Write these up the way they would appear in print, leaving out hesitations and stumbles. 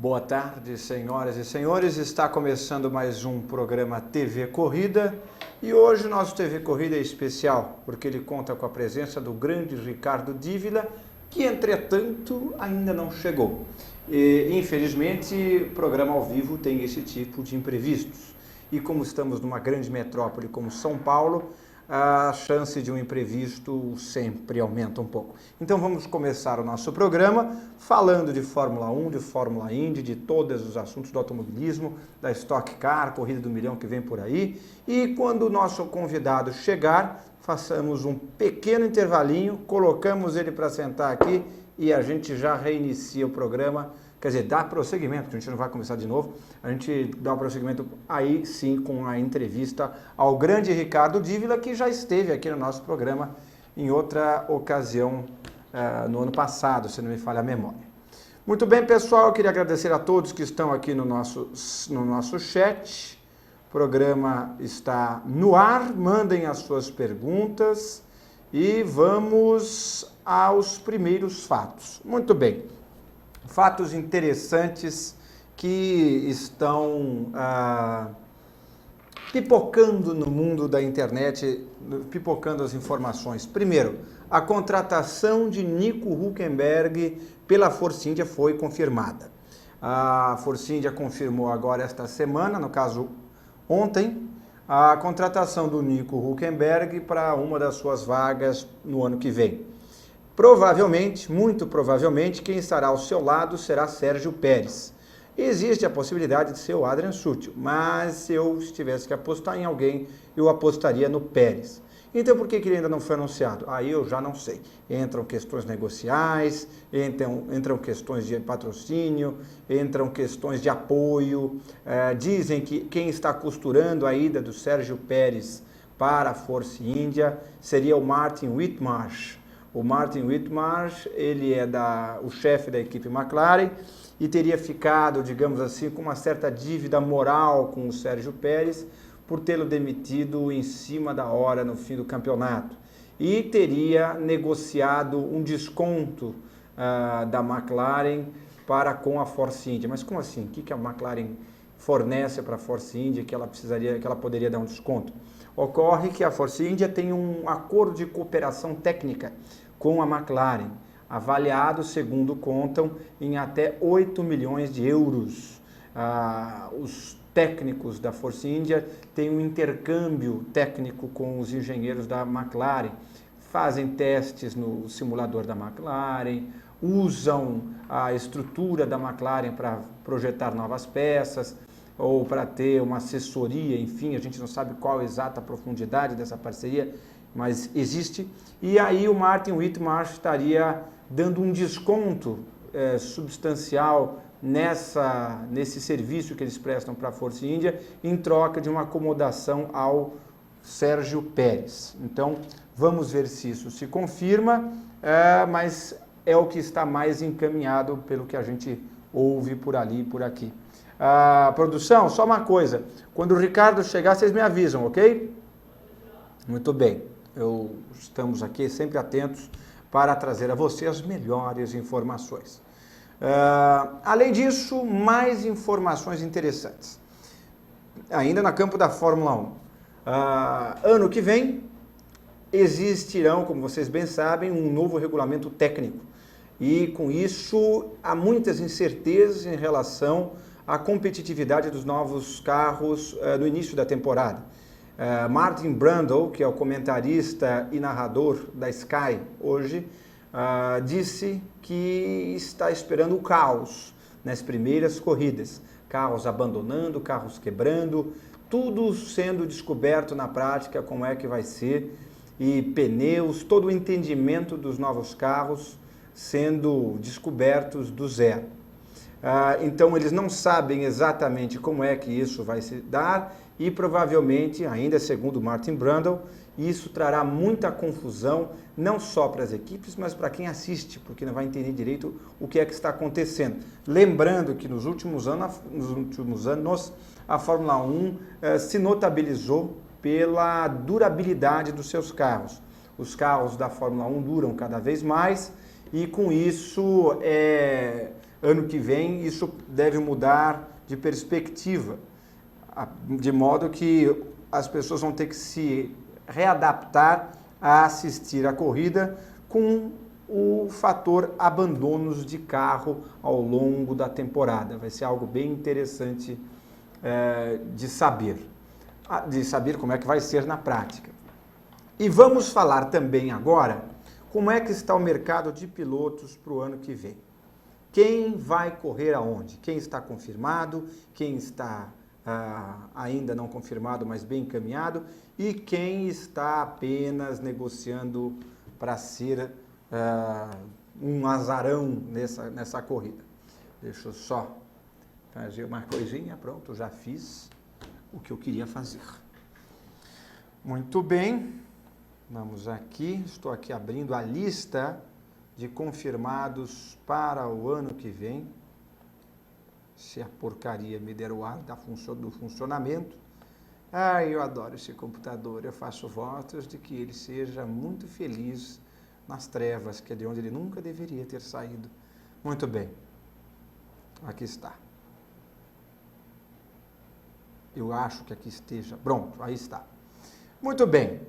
Boa tarde, senhoras e senhores. Está começando mais um programa TV Corrida e hoje o nosso TV Corrida é especial porque ele conta com a presença do grande Ricardo Dívila, que entretanto ainda não chegou. E, infelizmente, o programa ao vivo tem esse tipo de imprevistos. E como estamos numa grande metrópole como São Paulo, a chance de um imprevisto sempre aumenta um pouco. Então vamos começar o nosso programa falando de Fórmula 1, de Fórmula Indy, de todos os assuntos do automobilismo, da Stock Car, Corrida do Milhão que vem por aí. E quando o nosso convidado chegar, façamos um pequeno intervalinho, colocamos ele para sentar aqui e a gente já reinicia o programa. Quer dizer, dá prosseguimento, a gente não vai começar de novo, a gente dá o prosseguimento aí sim com a entrevista ao grande Ricardo Dívila, que já esteve aqui no nosso programa em outra ocasião no ano passado, se não me falha a memória. Muito bem, pessoal, eu queria agradecer a todos que estão aqui no nosso chat. O programa está no ar, mandem as suas perguntas e vamos aos primeiros fatos. Muito bem. Fatos interessantes que estão pipocando no mundo da internet, pipocando as informações. Primeiro, a contratação de Nico Hülkenberg pela Force India foi confirmada. A Force India confirmou agora esta semana, no caso ontem, a contratação do Nico Hülkenberg para uma das suas vagas no ano que vem. Provavelmente, muito provavelmente, quem estará ao seu lado será Sérgio Pérez. Existe a possibilidade de ser o Adrian Sutil, mas se eu tivesse que apostar em alguém, eu apostaria no Pérez. Então, por que ele ainda não foi anunciado? Aí eu já não sei. Entram questões negociais, entram questões de patrocínio, entram questões de apoio. Dizem que quem está costurando a ida do Sérgio Pérez para a Force India seria o Martin Whitmarsh. O Martin Whitmarsh, ele é o chefe da equipe McLaren e teria ficado, digamos assim, com uma certa dívida moral com o Sérgio Pérez por tê-lo demitido em cima da hora no fim do campeonato. E teria negociado um desconto da McLaren com a Force India. Mas como assim? O que a McLaren fornece para a Force India que ela poderia dar um desconto? Ocorre que a Force India tem um acordo de cooperação técnica com a McLaren, avaliado, segundo contam, em até 8 milhões de euros. Os técnicos da Force India têm um intercâmbio técnico com os engenheiros da McLaren, fazem testes no simulador da McLaren, usam a estrutura da McLaren para projetar novas peças, ou para ter uma assessoria, enfim, a gente não sabe qual a exata profundidade dessa parceria, mas existe. E aí o Martin Whitmarsh estaria dando um desconto substancial nesse serviço que eles prestam para a Force India, em troca de uma acomodação ao Sérgio Pérez. Então, vamos ver se isso se confirma, mas é o que está mais encaminhado pelo que a gente ouve por ali e por aqui. Produção, só uma coisa, quando o Ricardo chegar, vocês me avisam, ok? Muito bem, estamos aqui sempre atentos para trazer a você as melhores informações. Além disso, mais informações interessantes. Ainda no campo da Fórmula 1. Ano que vem, existirão, como vocês bem sabem, um novo regulamento técnico. E com isso, há muitas incertezas em relação à competitividade dos novos carros no início da temporada. Martin Brundle, que é o comentarista e narrador da Sky hoje, disse que está esperando o caos nas primeiras corridas. Carros abandonando, carros quebrando, tudo sendo descoberto na prática, como é que vai ser, e pneus, todo o entendimento dos novos carros sendo descobertos do zero. Então eles não sabem exatamente como é que isso vai se dar e provavelmente, ainda segundo Martin Brundle, isso trará muita confusão, não só para as equipes, mas para quem assiste, porque não vai entender direito o que é que está acontecendo. Lembrando que nos últimos anos a Fórmula 1 se notabilizou pela durabilidade dos seus carros. Os carros da Fórmula 1 duram cada vez mais e com isso Ano que vem isso deve mudar de perspectiva, de modo que as pessoas vão ter que se readaptar a assistir a corrida com o fator abandonos de carro ao longo da temporada. Vai ser algo bem interessante de saber como é que vai ser na prática. E vamos falar também agora como é que está o mercado de pilotos para o ano que vem. Quem vai correr aonde? Quem está confirmado, quem está ainda não confirmado, mas bem encaminhado, e quem está apenas negociando para ser um azarão nessa corrida. Deixa eu só fazer uma coisinha, pronto, já fiz o que eu queria fazer. Muito bem, vamos aqui, estou aqui abrindo a lista de confirmados para o ano que vem. Se a porcaria me der o ar do funcionamento. Eu adoro esse computador, eu faço votos de que ele seja muito feliz nas trevas, que é de onde ele nunca deveria ter saído. Muito bem, aqui está. Eu acho que aqui esteja, pronto, aí está. Muito bem,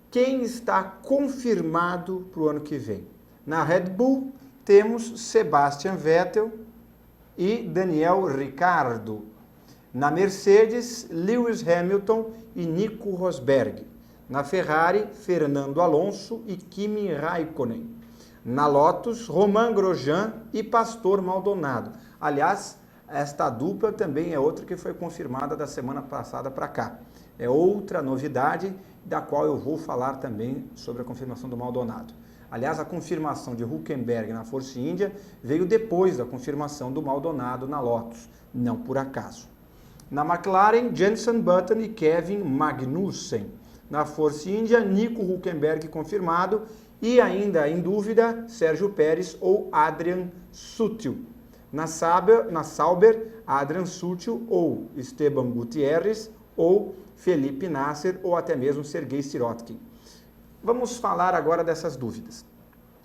quem está confirmado para o ano que vem? Na Red Bull temos Sebastian Vettel e Daniel Ricciardo. Na Mercedes, Lewis Hamilton e Nico Rosberg. Na Ferrari, Fernando Alonso e Kimi Raikkonen. Na Lotus, Romain Grosjean e Pastor Maldonado. Aliás, esta dupla também é outra que foi confirmada da semana passada para cá. É outra novidade da qual eu vou falar também sobre a confirmação do Maldonado. Aliás, a confirmação de Hülkenberg na Force India veio depois da confirmação do Maldonado na Lotus, não por acaso. Na McLaren, Jenson Button e Kevin Magnussen. Na Force India, Nico Hülkenberg confirmado e ainda em dúvida, Sérgio Pérez ou Adrian Sutil. Na Sauber, Adrian Sutil ou Esteban Gutierrez ou Felipe Nasser ou até mesmo Sergei Sirotkin. Vamos falar agora dessas dúvidas.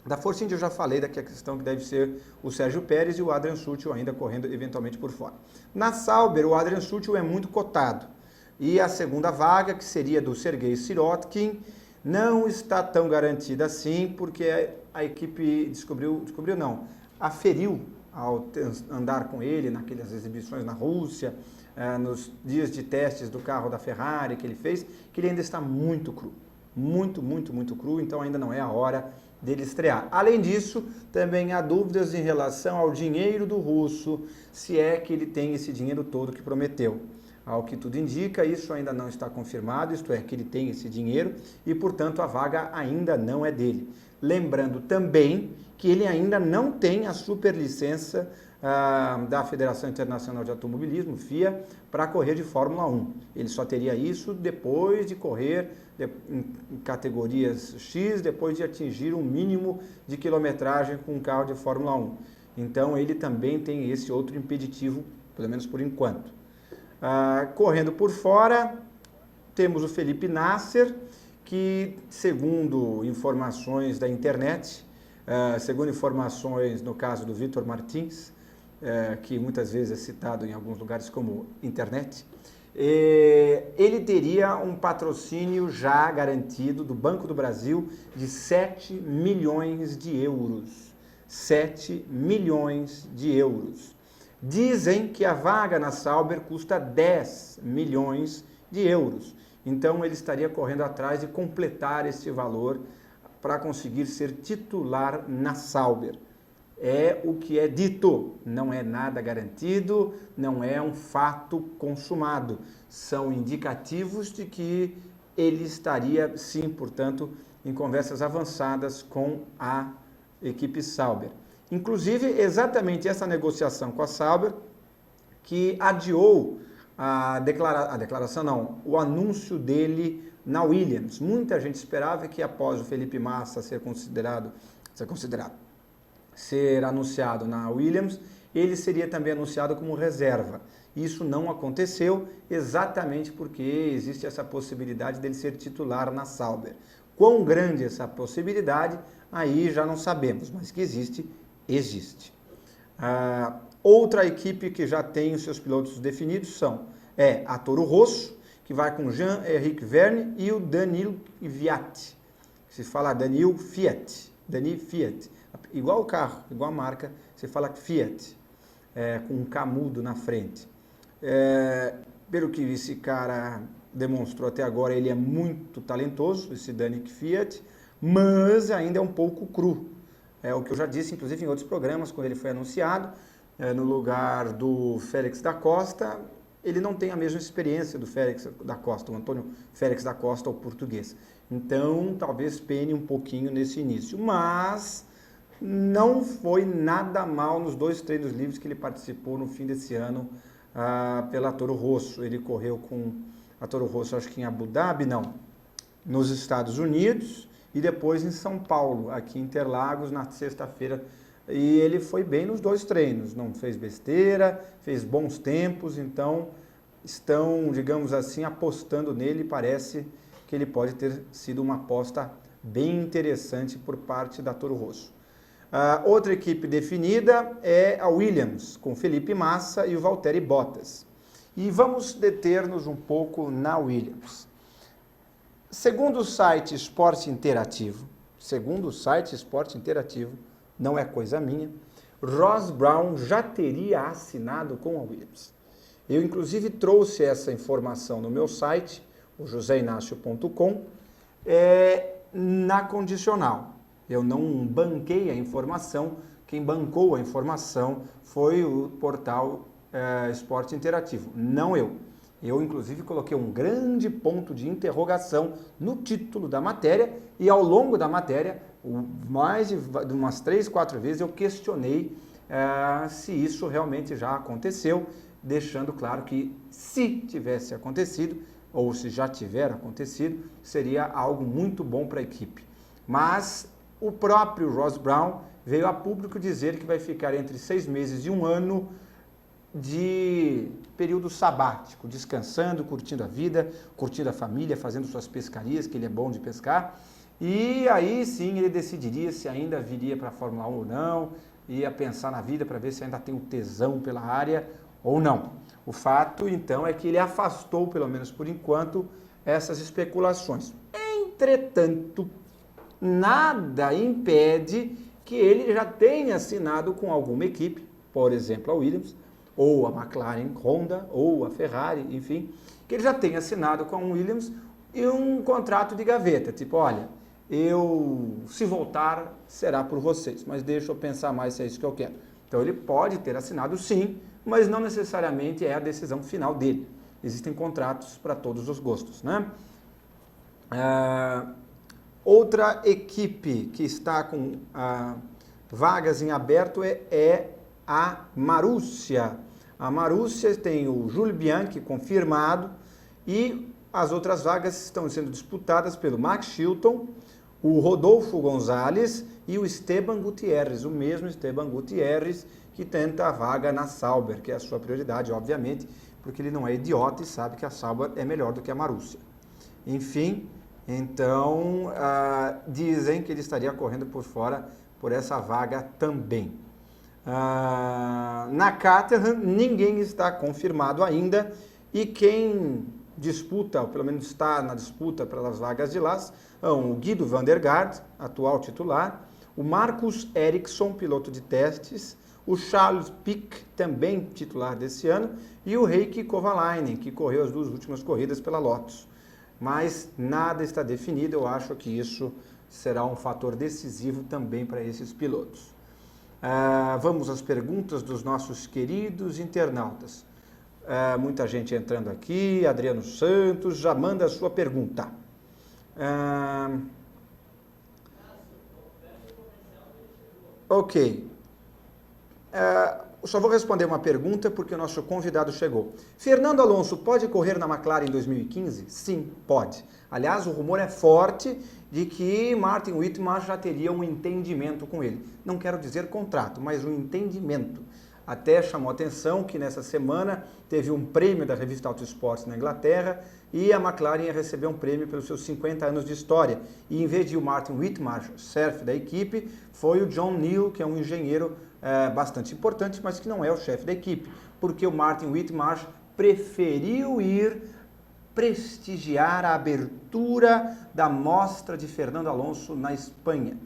Da Force India eu já falei da questão que deve ser o Sérgio Pérez e o Adrian Sutil ainda correndo eventualmente por fora. Na Sauber, o Adrian Sutil é muito cotado. E a segunda vaga, que seria do Sergei Sirotkin, não está tão garantida assim, porque a equipe aferiu ao muito com ele naquelas exibições na Rússia, nos dias de testes do carro da Ferrari que ele fez, que ele ainda está muito cru. Muito cru, então ainda não é a hora dele estrear. Além disso, também há dúvidas em relação ao dinheiro do russo, se é que ele tem esse dinheiro todo que prometeu. Ao que tudo indica, isso ainda não está confirmado, isto é, que ele tem esse dinheiro e, portanto, a vaga ainda não é dele. Lembrando também que ele ainda não tem a superlicença da Federação Internacional de Automobilismo, FIA, para correr de Fórmula 1. Ele só teria isso depois de correr em categorias X, depois de atingir um mínimo de quilometragem com um carro de Fórmula 1. Então, ele também tem esse outro impeditivo, pelo menos por enquanto. Correndo por fora, temos o Felipe Nasser, que, segundo informações da internet, segundo informações no caso do Vitor Martins, que muitas vezes é citado em alguns lugares como internet, ele teria um patrocínio já garantido do Banco do Brasil de 7 milhões de euros. 7 milhões de euros. Dizem que a vaga na Sauber custa 10 milhões de euros. Então ele estaria correndo atrás de completar esse valor para conseguir ser titular na Sauber. É o que é dito, não é nada garantido, não é um fato consumado. São indicativos de que ele estaria, sim, portanto, em conversas avançadas com a equipe Sauber. Inclusive, exatamente essa negociação com a Sauber que adiou o anúncio dele na Williams. Muita gente esperava que após o Felipe Massa ser anunciado na Williams, ele seria também anunciado como reserva. Isso não aconteceu exatamente porque existe essa possibilidade dele ser titular na Sauber. Quão grande essa possibilidade, aí já não sabemos, mas que existe. Outra equipe que já tem os seus pilotos definidos é a Toro Rosso, que vai com Jean-Éric Vergne e o Daniil Kvyat. Se fala Daniil Fiat. Igual o carro, igual a marca, você fala Fiat, com um K mudo na frente. Pelo que esse cara demonstrou até agora, ele é muito talentoso, esse Daniil Kvyat, mas ainda é um pouco cru. É o que eu já disse, inclusive, em outros programas, quando ele foi anunciado, no lugar do Félix da Costa, ele não tem a mesma experiência do Félix da Costa, o Antônio Félix da Costa, o português. Então, talvez pene um pouquinho nesse início. Mas não foi nada mal nos 2 treinos livres que ele participou no fim desse ano pela Toro Rosso. Ele correu com a Toro Rosso, acho que em Abu Dhabi, não, nos Estados Unidos, e depois em São Paulo, aqui em Interlagos, na sexta-feira. E ele foi bem nos 2 treinos, não fez besteira, fez bons tempos, então estão, digamos assim, apostando nele. Parece que ele pode ter sido uma aposta bem interessante por parte da Toro Rosso. Outra equipe definida é a Williams, com Felipe Massa e o Valtteri Bottas. E vamos deter-nos um pouco na Williams. Segundo o site Esporte Interativo, não é coisa minha, Ross Brown já teria assinado com a Williams. Eu, inclusive, trouxe essa informação no meu site, o joseinácio.com, na condicional. Eu não banquei a informação, quem bancou a informação foi o portal Esporte Interativo, não eu. Eu, inclusive, coloquei um grande ponto de interrogação no título da matéria e, ao longo da matéria, mais de umas 3, 4 vezes, eu questionei se isso realmente já aconteceu, deixando claro que, se tivesse acontecido, ou se já tiver acontecido, seria algo muito bom para a equipe. Mas o próprio Ross Brown veio a público dizer que vai ficar entre 6 meses e 1 ano de período sabático, descansando, curtindo a vida, curtindo a família, fazendo suas pescarias, que ele é bom de pescar. E aí sim ele decidiria se ainda viria para a Fórmula 1 ou não, ia pensar na vida para ver se ainda tem um tesão pela área ou não. O fato, então, é que ele afastou, pelo menos por enquanto, essas especulações. Entretanto, nada impede que ele já tenha assinado com alguma equipe, por exemplo, a Williams, ou a McLaren Honda, ou a Ferrari, enfim, que ele já tenha assinado com a Williams e um contrato de gaveta, tipo, olha, se voltar, será por vocês, mas deixa eu pensar mais se é isso que eu quero. Então ele pode ter assinado sim, mas não necessariamente é a decisão final dele. Existem contratos para todos os gostos, né? Outra equipe que está com vagas em aberto é a Marussia. A Marussia tem o Jules Bianchi confirmado e as outras vagas estão sendo disputadas pelo Max Chilton, o Rodolfo Gonzalez e o Esteban Gutierrez, o mesmo Esteban Gutierrez que tenta a vaga na Sauber, que é a sua prioridade, obviamente, porque ele não é idiota e sabe que a Sauber é melhor do que a Marussia. Enfim, então dizem que ele estaria correndo por fora por essa vaga também. Na Caterham ninguém está confirmado ainda e quem disputa, ou pelo menos está na disputa pelas vagas de lá, são o Guido van der Garde, atual titular, o Marcus Ericsson, piloto de testes, o Charles Pic, também titular desse ano, e o Heikki Kovalainen, que correu as 2 últimas corridas pela Lotus. Mas nada está definido, eu acho que isso será um fator decisivo também para esses pilotos. Vamos às perguntas dos nossos queridos internautas. Muita gente entrando aqui, Adriano Santos, já manda a sua pergunta. Ok. Só vou responder uma pergunta porque o nosso convidado chegou. Fernando Alonso pode correr na McLaren em 2015? Sim, pode. Aliás, o rumor é forte de que Martin Whitmarsh já teria um entendimento com ele. Não quero dizer contrato, mas um entendimento. Até chamou atenção que nessa semana teve um prêmio da revista Auto Esportes na Inglaterra e a McLaren ia receber um prêmio pelos seus 50 anos de história. E em vez de o Martin Whitmarsh, chefe da equipe, foi o John Neal, que é um engenheiro bastante importante, mas que não é o chefe da equipe, porque o Martin Whitmarsh preferiu ir prestigiar a abertura da mostra de Fernando Alonso na Espanha,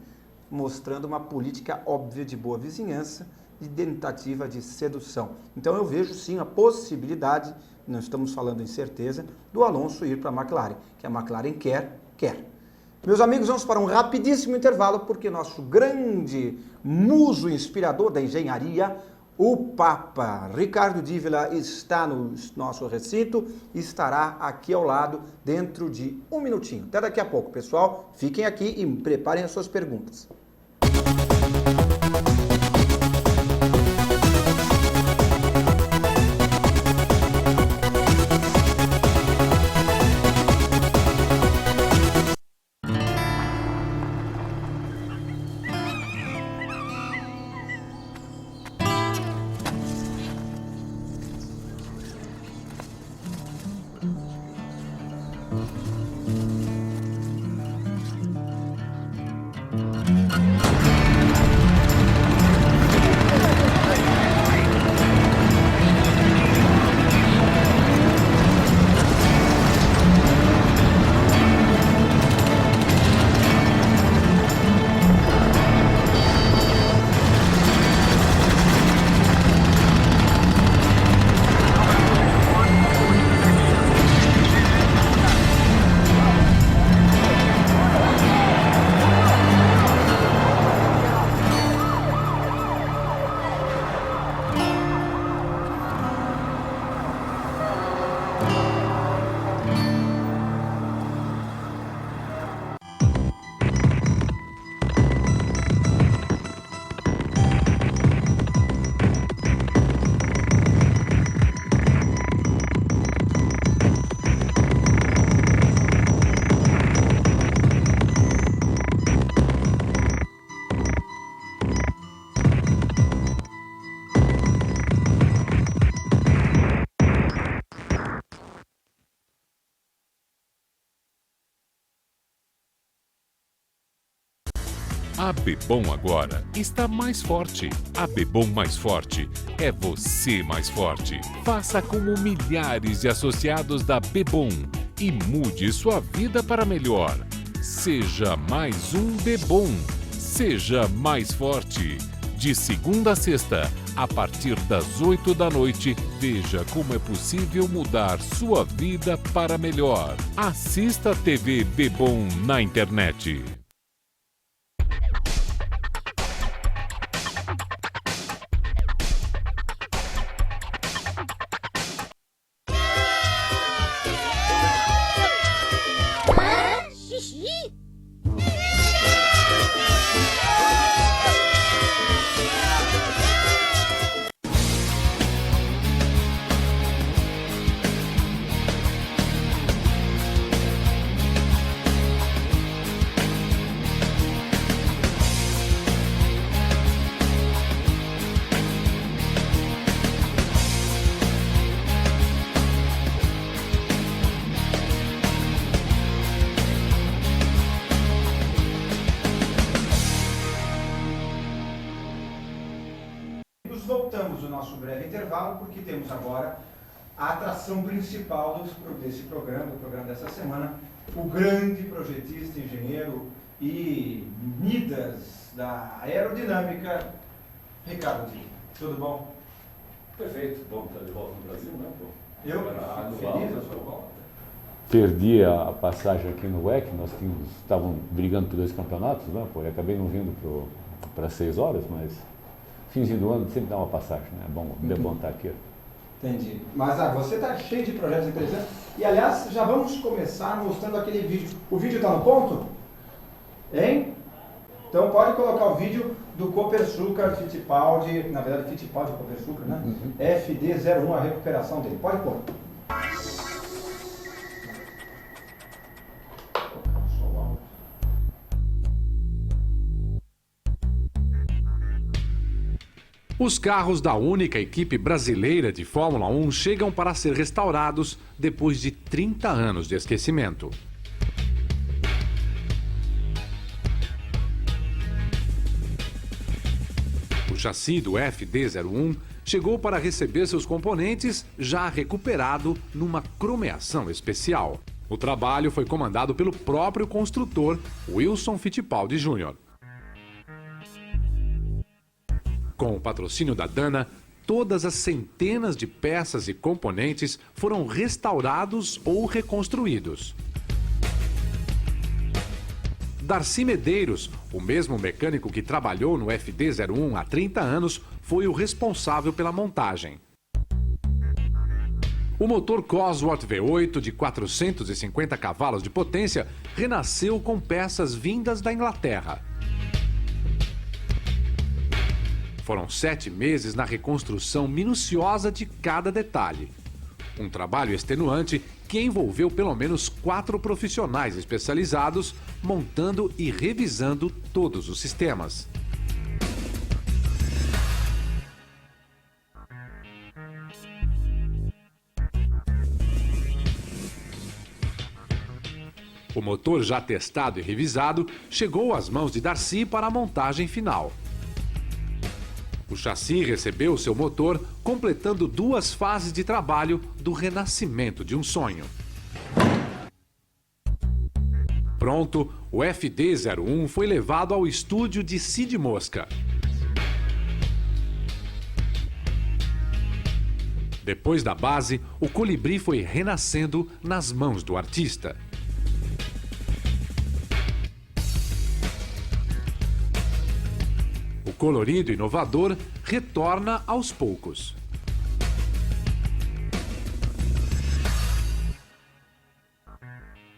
mostrando uma política óbvia de boa vizinhança e tentativa de sedução. Então eu vejo sim a possibilidade, não estamos falando em certeza, do Alonso ir para a McLaren, que a McLaren quer. Meus amigos, vamos para um rapidíssimo intervalo, porque nosso grande muso inspirador da engenharia, o Papa Ricardo Dívila, está no nosso recinto e estará aqui ao lado dentro de um minutinho. Até daqui a pouco, pessoal. Fiquem aqui e preparem as suas perguntas. A Bebom agora está mais forte. A Bebom mais forte é você mais forte. Faça como milhares de associados da Bebom e mude sua vida para melhor. Seja mais um Bebom. Seja mais forte. De segunda a sexta, a partir das 8 da noite, veja como é possível mudar sua vida para melhor. Assista a TV Bebom na internet. Voltamos o nosso breve intervalo, porque temos agora a atração principal desse programa, do programa dessa semana, o grande projetista, engenheiro e Midas da aerodinâmica, Ricardo Dívila. Tudo bom? Perfeito, bom estar de volta no Brasil, né? Eu fico feliz da sua volta. Perdi a passagem aqui no WEC, nós estavam brigando por 2 campeonatos, né? Pô, eu acabei não vindo para 6 horas, mas finzinho do ano sempre dá uma passagem, né? É bom estar aqui. Entendi. Mas você está cheio de projetos interessantes. E, aliás, já vamos começar mostrando aquele vídeo. O vídeo está no ponto? Hein? Então pode colocar o vídeo do Copersucar Fittipaldi, na verdade Fittipaldi Copersucar, né? FD01, a recuperação dele. Pode pôr. Os carros da única equipe brasileira de Fórmula 1 chegam para ser restaurados depois de 30 anos de esquecimento. O chassi do FD-01 chegou para receber seus componentes já recuperado numa cromeação especial. O trabalho foi comandado pelo próprio construtor, Wilson Fittipaldi Jr. Com o patrocínio da Dana, todas as centenas de peças e componentes foram restaurados ou reconstruídos. Darcy Medeiros, o mesmo mecânico que trabalhou no FD-01 há 30 anos, foi o responsável pela montagem. O motor Cosworth V8 de 450 cavalos de potência renasceu com peças vindas da Inglaterra. Foram 7 meses na reconstrução minuciosa de cada detalhe. Um trabalho extenuante que envolveu pelo menos 4 profissionais especializados montando e revisando todos os sistemas. O motor já testado e revisado chegou às mãos de Darcy para a montagem final. O chassi recebeu seu motor, completando 2 fases de trabalho do renascimento de um sonho. Pronto, o FD-01 foi levado ao estúdio de Cid Mosca. Depois da base, o colibri foi renascendo nas mãos do artista. O colorido inovador retorna aos poucos.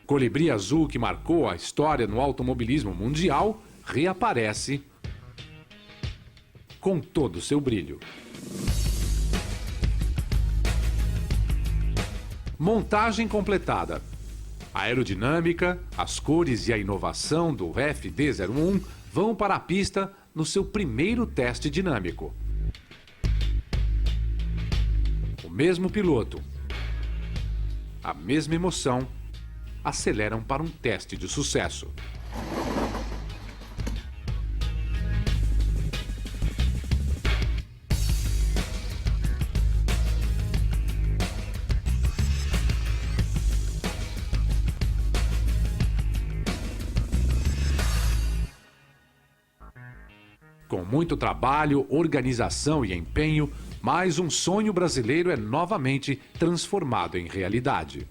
O colibri azul que marcou a história no automobilismo mundial reaparece com todo o seu brilho. Montagem completada. A aerodinâmica, as cores e a inovação do FD-01 vão para a pista no seu primeiro teste dinâmico. O mesmo piloto, a mesma emoção, aceleram para um teste de sucesso. Com muito trabalho, organização e empenho, mais um sonho brasileiro é novamente transformado em realidade.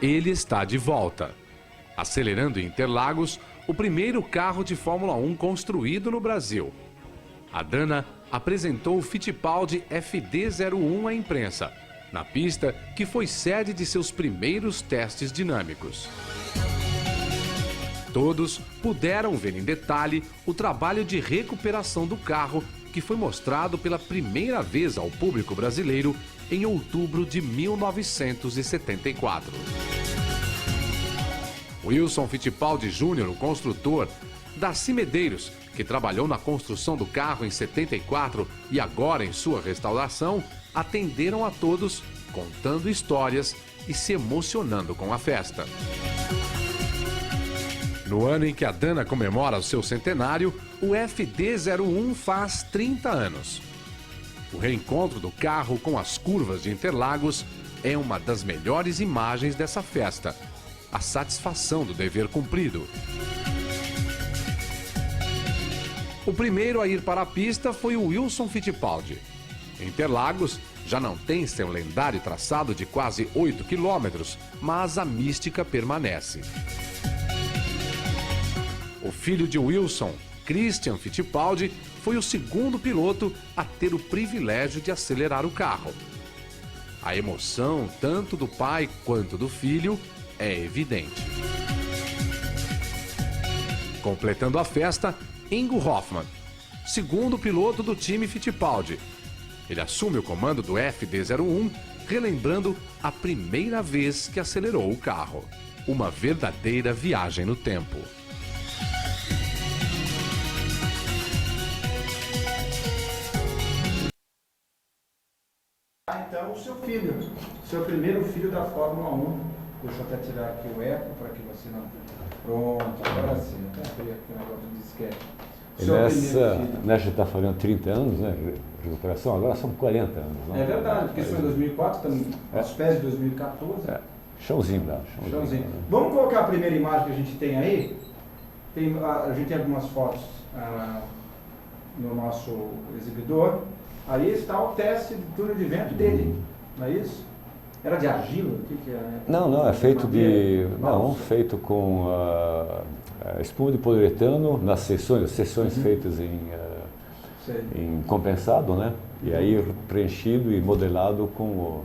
Ele está de volta, acelerando em Interlagos o primeiro carro de Fórmula 1 construído no Brasil. A Dana apresentou o Fittipaldi FD-01 à imprensa, na pista que foi sede de seus primeiros testes dinâmicos. Todos puderam ver em detalhe o trabalho de recuperação do carro que foi mostrado pela primeira vez ao público brasileiro em outubro de 1974. Wilson Fittipaldi Jr., o construtor, Darcy Medeiros, que trabalhou na construção do carro em 74 e agora em sua restauração, atenderam a todos, contando histórias e se emocionando com a festa. No ano em que a Dana comemora o seu centenário, o FD-01 faz 30 anos. O reencontro do carro com as curvas de Interlagos é uma das melhores imagens dessa festa. A satisfação do dever cumprido. O primeiro a ir para a pista foi o Wilson Fittipaldi. Interlagos já não tem seu lendário traçado de quase 8 quilômetros, mas a mística permanece. O filho de Wilson, Christian Fittipaldi, foi o segundo piloto a ter o privilégio de acelerar o carro. A emoção, tanto do pai quanto do filho, é evidente. Completando a festa, Ingo Hoffmann, segundo piloto do time Fittipaldi. Ele assume o comando do FD-01, relembrando a primeira vez que acelerou o carro. Uma verdadeira viagem no tempo. Então, o seu filho, seu primeiro filho da Fórmula 1. Deixa eu até tirar aqui o eco para que você não... Pronto, agora sim. Até abrir aqui o negócio do disquete. Nessa está fazendo 30 anos, né? Recuperação, agora são 40 anos. Não? É verdade, porque isso foi em 2004, estamos aos pés de 2014. Chãozinho lá. Chãozinho. Vamos colocar a primeira imagem que a gente tem aí? A gente tem algumas fotos no nosso exibidor. Aí está o teste de túnel de vento dele, não é isso? Era de argila? O que era? Não, é feito de... Não, feito com espuma de poliuretano nas seções feitas em compensado, né? E aí preenchido e modelado com o...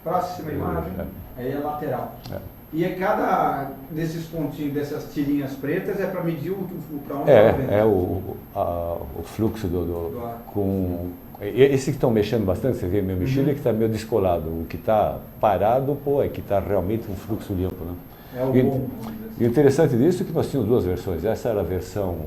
Próxima imagem, aí é lateral. E cada desses pontinhos, dessas tirinhas pretas, é para medir para onde está o vento? O fluxo do ar. Esse que estão mexendo bastante, você vê meu mexilha, que está meio descolado. O que está parado, é que está realmente um fluxo limpo, né? É o bom. E o interessante disso é que nós tínhamos duas versões. Essa era a versão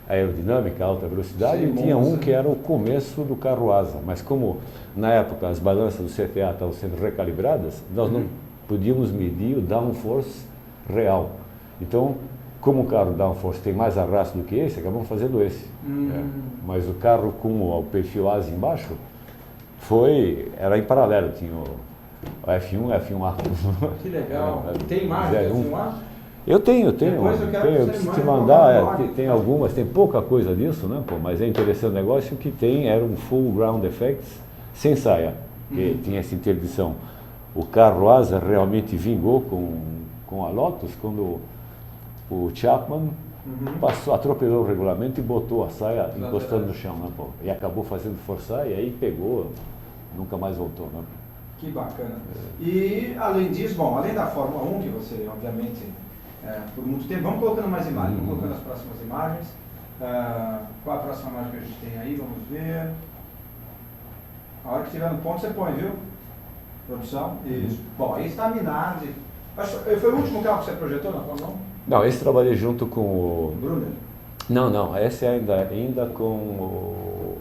aerodinâmica, alta velocidade, e tinha um que era o começo do carro asa. Mas como na época as balanças do CTA estavam sendo recalibradas, nós não podíamos medir o downforce real. Então, como o carro downforce tem mais arrasto do que esse, acabamos fazendo esse. Mas o carro com o perfil asa embaixo era em paralelo, tinha o F1 e F1A. Que legal. Tem imagem do F1A? Eu tenho. Depois eu quero eu preciso te mandar, tem algumas, tem pouca coisa disso, né? Mas é interessante o negócio que era um full ground effects sem saia, que tinha essa interdição. O carro asa realmente vingou com a Lotus quando o Chapman atropelou o regulamento e botou a saia encostando no chão, né? E acabou fazendo forçar e aí pegou, nunca mais voltou, né? Que bacana. E além disso, além da Fórmula 1, que você obviamente por muito tempo, vamos colocando mais imagens, vamos colocando as próximas imagens. Qual a próxima imagem que a gente tem aí? Vamos ver. A hora que estiver no ponto você põe, viu? Produção. Isso. Bom, aí está a Minardi. Foi o último carro que você projetou na Fórmula 1? Não, esse trabalhei junto com o... Brunner? Não, esse ainda com o...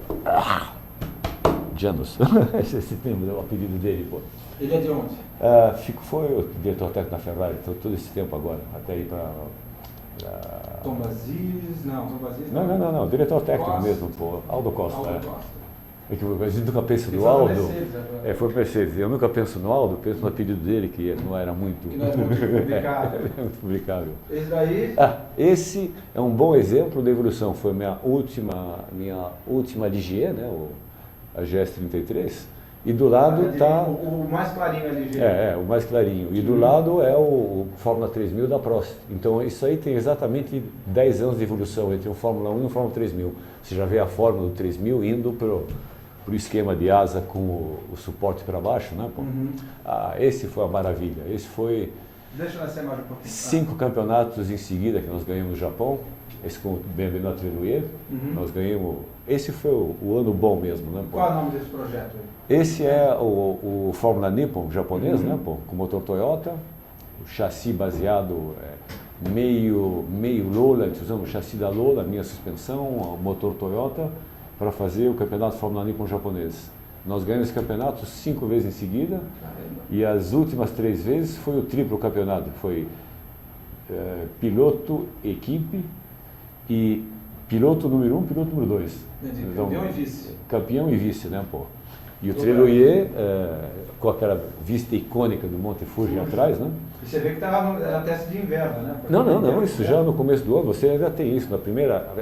Janus. Esse tem o apelido dele, Ele é de onde? Foi o diretor técnico da Ferrari, todo esse tempo agora, até ir para... Tom Bazis? Não, Tom Bazis não, diretor técnico Costa. Mesmo, Aldo Costa. Costa. É que a gente nunca pensa no Aldo. Foi Mercedes. Eu nunca penso no Aldo, penso no apelido dele, que não era muito. Que não era muito publicável. Muito publicável. Esse daí? Esse é um bom exemplo da evolução. Foi minha última Ligier, né? A GS33. E do lado está... O mais clarinho é Ligier. O mais clarinho. E do lado é o Fórmula 3000 da Prost. Então isso aí tem exatamente 10 anos de evolução entre o Fórmula 1 e o Fórmula 3000. Você já vê a Fórmula do 3000 indo para o esquema de asa com o suporte para baixo, né? Esse foi uma maravilha. Esse foi... Deixa eu nessa imagem um pouquinho. 5 campeonatos em seguida que nós ganhamos no Japão. Esse com o Benvenuto Trenoyer. Nós ganhamos... Esse foi o ano bom mesmo, né? Qual é o nome desse projeto aí? Esse é o Fórmula Nippon japonês, né? Com motor Toyota, o chassi baseado meio Lola, usamos o chassi da Lola, a minha suspensão, o motor Toyota, para fazer o campeonato Fórmula Nippon japonês. Nós ganhamos esse campeonato 5 vezes em seguida. E as últimas 3 vezes foi o triplo campeonato. Foi piloto, equipe e piloto número 1, piloto número 2. Então, campeão e vice. Campeão e vice, né, E o Trenoyer, com aquela vista icônica do Monte Fuji atrás, né? E você vê que era teste de inverno, né? Não, isso já no começo do ano, você ainda tem isso,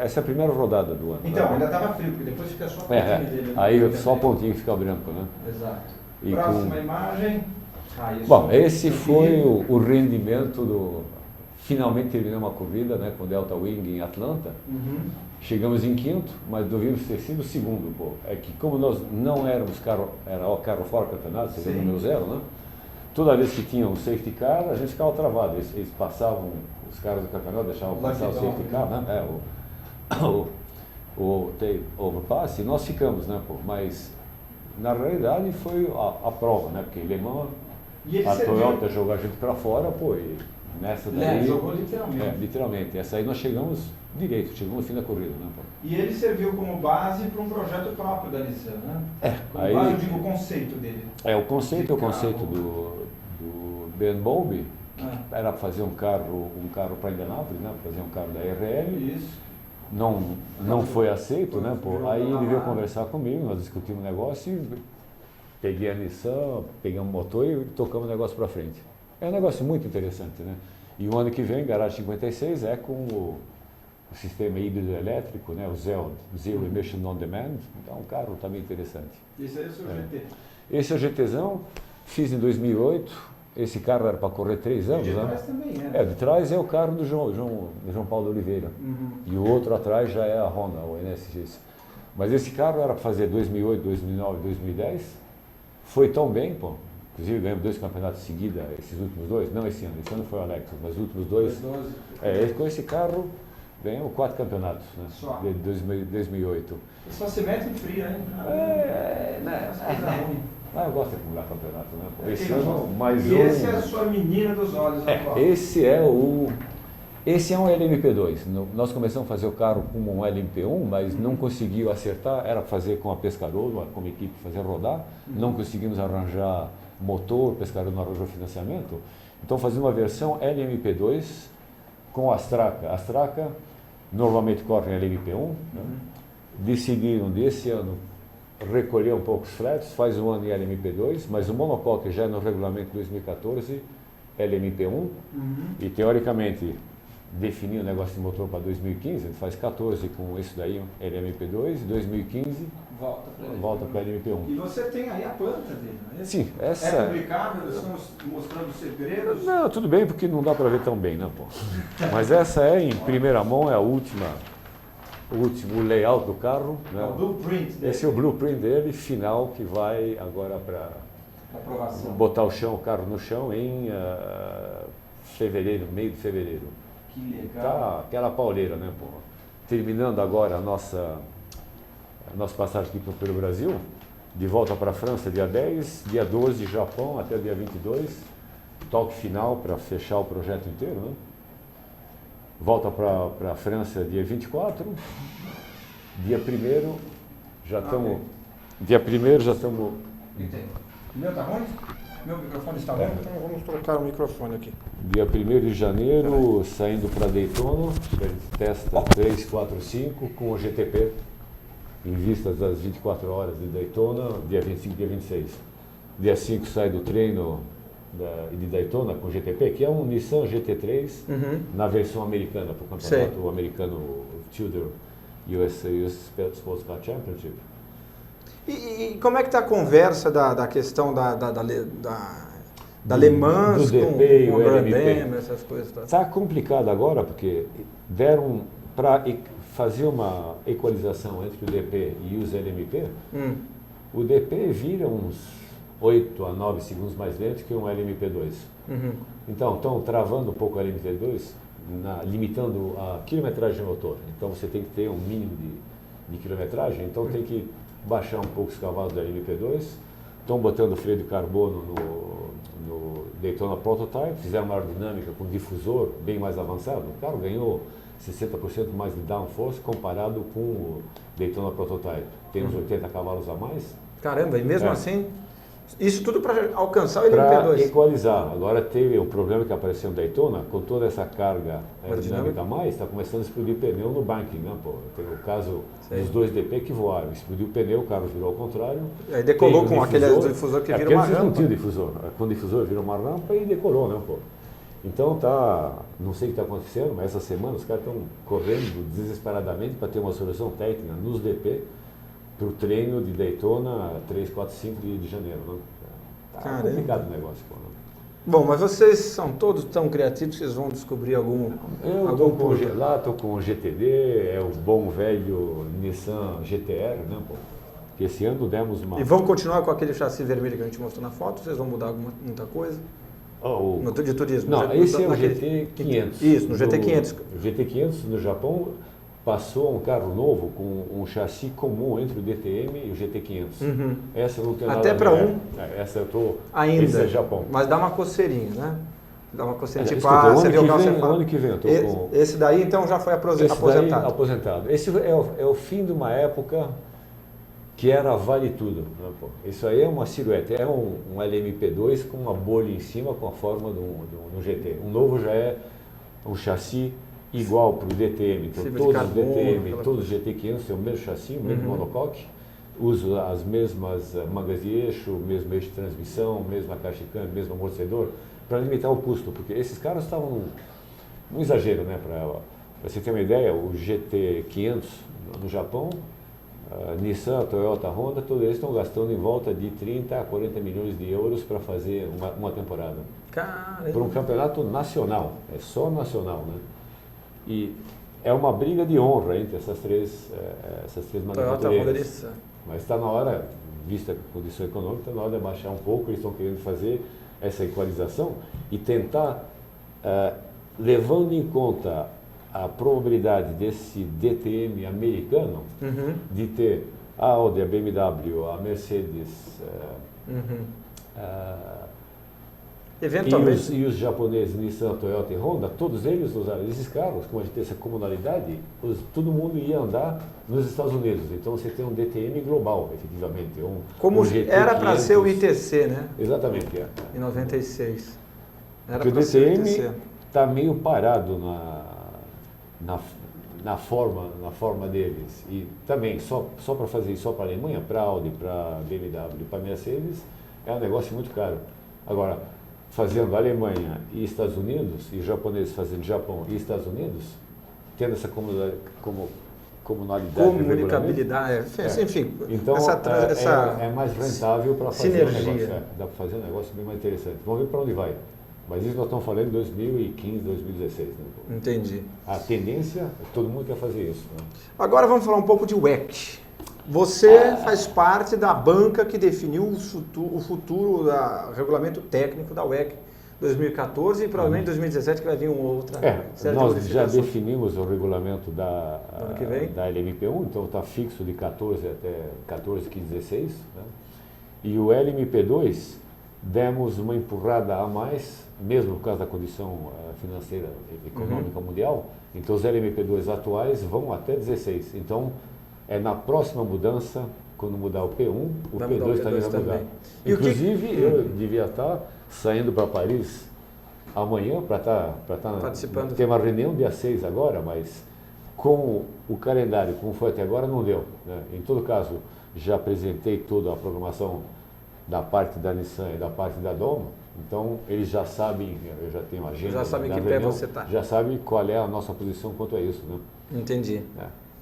essa é a primeira rodada do ano. Então, né? ainda estava frio, porque depois fica só a pontinha dele. Aí só a pontinha fica branco, né? Exato. E próxima imagem. Bom, esse foi o rendimento finalmente terminamos a corrida, né, com Delta Wing em Atlanta. Chegamos em quinto, mas devíamos ter sido segundo, pô. É que como nós não éramos era o carro fora do campeonato, seria o número 0, né? Toda vez que tinha um safety car, a gente ficava travado. Eles passavam, os caras do campeonato deixavam passar o safety car, né? O overpass, e nós ficamos, né, pô? Mas na realidade foi a prova, né? Porque Le Mans, a Toyota jogou a gente para fora, pô, e nessa daí... jogou literalmente. Literalmente. Essa aí nós chegamos direito, chegamos no fim da corrida, né, pô? E ele serviu como base para um projeto próprio da Nissan, né? Como Aí, base, eu digo, o conceito dele. o conceito do Ben Bowlby, que era fazer um carro para Indianápolis, né? Fazer um carro da RL. Isso. Não foi aceito, né, pô? Aí ele veio conversar comigo, nós discutimos o negócio e peguei a Nissan, pegamos o motor e tocamos o negócio para frente. É um negócio muito interessante, né? E o ano que vem, Garage 56, é com o sistema híbrido elétrico, né? O Zero Emission On Demand. Então, um carro também interessante. Esse aí é o seu GT. Esse é o GTzão, fiz em 2008. Esse carro era para correr 3 anos, de né? trás também é. De trás é o carro do João Paulo Oliveira. E o outro atrás já é a Honda, o NSX. Mas esse carro era para fazer 2008, 2009, 2010. Foi tão bem, pô. Inclusive ganhamos 2 campeonatos seguidos, esses últimos 2. Não esse ano foi o Alex, mas os últimos 2. Com esse carro ganhamos 4 campeonatos, né? Só. De 2008. E só se mete em frio, hein? Eu gosto de acumular campeonato, né? Esse é a sua menina dos olhos atual. Esse é um LMP2. Nós começamos a fazer o carro como um LMP1, mas não conseguiu acertar. Era fazer com a Pescarolo, como equipe, fazer rodar. Não conseguimos arranjar motor, Pescarolo não arranjou financiamento. Então fazia uma versão LMP2 com a Astraca. A Astraca normalmente corre em LMP1. Né? Decidiram desse ano recolher um pouco os fretes, faz um ano em LMP2, mas o monocoque já é no regulamento 2014, LMP1, e teoricamente definiu o negócio de motor para 2015, ele faz 14 com isso daí, LMP2, e 2015 volta para LMP1. E você tem aí a planta dele, não é? Sim, essa... É publicável? Estamos mostrando os segredos? Não, tudo bem, porque não dá para ver tão bem, né, pô? Mas essa é, em primeira mão, é o último layout do carro. Né? O blueprint dele. Esse é o blueprint dele, final, que vai agora para botar o carro no chão em fevereiro, meio de fevereiro. Que legal. Tá aquela pauleira, né, pô? Terminando agora a nossa passagem aqui pelo Brasil, de volta para a França dia 10, dia 12 Japão até dia 22, toque final para fechar o projeto inteiro, né? Volta para a França dia 24, dia 1º já estamos... Dia 1º já estamos... O meu está ruim? Meu microfone está ruim? Então vamos trocar o microfone aqui. Dia 1º de janeiro, saindo para Daytona, a gente testa 3, 4, 5 com o GTP, em vistas das 24 horas de Daytona, dia 25 e dia 26. Dia 5 sai do treino de Daytona com o GTP, que é um Nissan GT3 na versão americana, para o campeonato americano Tudor US Sports Car Championship. E como é que está a conversa da questão da Le Mans do DP com o LMP, essas coisas? Está complicado agora, porque deram para fazer uma equalização entre o DP e os LMP, o DP vira uns 8 a 9 segundos mais lento que um LMP2. Então, estão travando um pouco o LMP2, limitando a quilometragem do motor. Então, você tem que ter um mínimo de quilometragem, então tem que baixar um pouco os cavalos do LMP2. Estão botando freio de carbono no Daytona Prototype, fizeram uma aerodinâmica com difusor bem mais avançado. O carro ganhou 60% mais de downforce comparado com o Daytona Prototype. Tem uns 80 cavalos a mais. Caramba, e mesmo assim... Isso tudo para alcançar o LMP2? Para equalizar. Agora teve o problema que apareceu no Daytona, com toda essa carga aerodinâmica a mais, está começando a explodir pneu no banking, né, pô? Tem o caso dos 2 DP que voaram, explodiu o pneu, o carro virou ao contrário. Aí decolou com aquele difusor que vira uma rampa. Não tinha difusor. Com o difusor virou uma rampa e decolou, né, pô? Então não sei o que está acontecendo, mas essa semana os caras estão correndo desesperadamente para ter uma solução técnica nos DP, para o treino de Daytona 3, 4, 5 de janeiro. Né? Tá complicado o negócio. Pô, né? Bom, mas vocês são todos tão criativos que vocês vão descobrir algum... Eu algum estou com o GTD, é o bom velho Nissan GTR, né, pô? Que esse ano demos uma... E vão continuar com aquele chassi vermelho que a gente mostrou na foto? Vocês vão mudar muita coisa? Oh, No de turismo? não, esse é o GT500. Isso, no GT500. O GT500 no Japão passou um carro novo com um chassi comum entre o DTM e o GT500. Uhum. Essa não tem Até nada para a ver. um Essa eu tô... ainda, Esse é Japão. mas dá uma coceirinha, né? Dá uma coceirinha, tipo, Escuta, você viu o carro, você o fala... ano que vem eu tô com... Esse daí, então, já foi Esse aposentado. daí, aposentado. Esse é o fim de uma época que era vale tudo. Né, pô? Isso aí é uma silhueta, é um LMP2 com uma bolha em cima com a forma do GT. O novo já é um chassi igual para o DTM. Então, Fibra de todos os carbono, DTM, todos os GT500 têm o mesmo chassi, o mesmo monocoque, usa as mesmas mangas de eixo, o mesmo eixo de transmissão, mesma caixa de câmbio, mesmo amortecedor, para limitar o custo, porque esses caras estavam num exagero, né? Para você ter uma ideia, o GT500 no Japão, Nissan, Toyota, Honda, todos eles estão gastando em volta de 30 a 40 milhões de euros para fazer uma temporada. Caramba. Por um campeonato nacional, é só nacional, né? E é uma briga de honra entre essas três Toyota, Honda e manufatureiras. Nissan. Mas está na hora, vista a condição econômica, está na hora de abaixar um pouco, eles estão querendo fazer essa equalização e tentar, levando em conta a probabilidade desse DTM americano, de ter a Audi, a BMW, a Mercedes, Eventualmente. e os japoneses, Nissan, Toyota e Honda, todos eles usaram esses carros, como a gente tem essa comunalidade, todo mundo ia andar nos Estados Unidos. Então você tem um DTM global, efetivamente. Como um GT era para 500. ser o ITC, né? Exatamente. Em 96. Era Porque o para ser o DTM ITC. está meio parado na forma deles. E também, só para fazer isso só para a Alemanha, para a Audi, para a BMW, para a Mercedes, é um negócio muito caro. Agora, fazendo Alemanha e Estados Unidos, e japoneses fazendo Japão e Estados Unidos, tendo essa comunalidade Comunicabilidade, enfim. Então, essa é mais rentável para fazer sinergia. um negócio. Dá para fazer um negócio bem mais interessante. Vamos ver para onde vai. Mas isso nós estamos falando em 2015, 2016. Né? Entendi. A tendência, todo mundo quer fazer isso. Né? Agora vamos falar um pouco de WEC. Você faz parte da banca que definiu o futuro do regulamento técnico da WEC 2014 e provavelmente 2017 que vai vir uma outra série de nós já modificações. definimos o regulamento da Ano que vem. da LMP1, então está fixo de 14 até 14, 15, 16. Né? E o LMP2 demos uma empurrada a mais, mesmo por causa da condição financeira e econômica mundial. Então os LMP2 atuais vão até 16. Então é na próxima mudança, quando mudar o P1, o Vai mudar o P2 também vai mudar. E Inclusive, eu devia estar saindo para Paris amanhã para estar Participando. Tem uma reunião dia 6 agora, mas com o calendário, como foi até agora, não deu. Né? Em todo caso, já apresentei toda a programação da parte da Nissan e da parte da Dom, então eles já sabem, eu já tenho a agenda. Já sabem da que pé reunião, você está. Já sabem qual é a nossa posição quanto a isso. Né? Entendi.